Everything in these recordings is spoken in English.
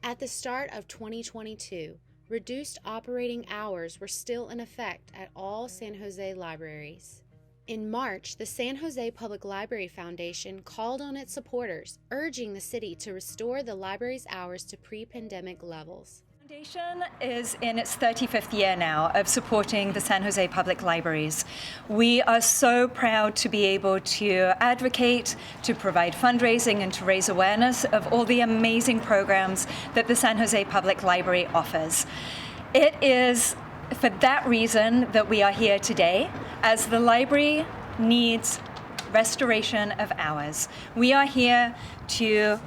At the start of 2022, reduced operating hours were still in effect at all San Jose libraries. In March, the San Jose Public Library Foundation called on its supporters, urging the city to restore the library's hours to pre-pandemic levels. The Foundation is in its 35th year now of supporting the San Jose Public Libraries. We are so proud to be able to advocate, to provide fundraising, and to raise awareness of all the amazing programs that the San Jose Public Library offers. It is for that reason that we are here today, as the library needs restoration of hours. We are here to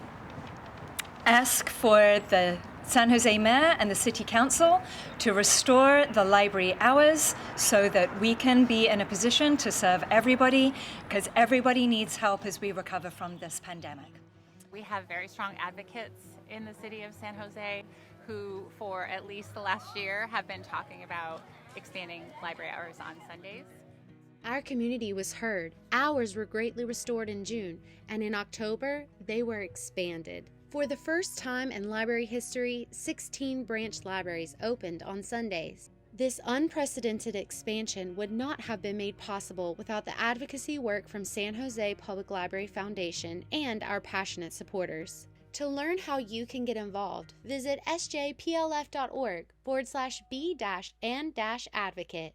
ask for the San Jose Mayor and the City Council to restore the library hours so that we can be in a position to serve everybody, because everybody needs help as we recover from this pandemic. We have very strong advocates in the city of San Jose who, for at least the last year, have been talking about expanding library hours on Sundays. Our community was heard. Hours were greatly restored in June, and in October, they were expanded. For the first time in library history, 16 branch libraries opened on Sundays. This unprecedented expansion would not have been made possible without the advocacy work from San Jose Public Library Foundation and our passionate supporters. To learn how you can get involved, visit sjplf.org/b-and-advocate.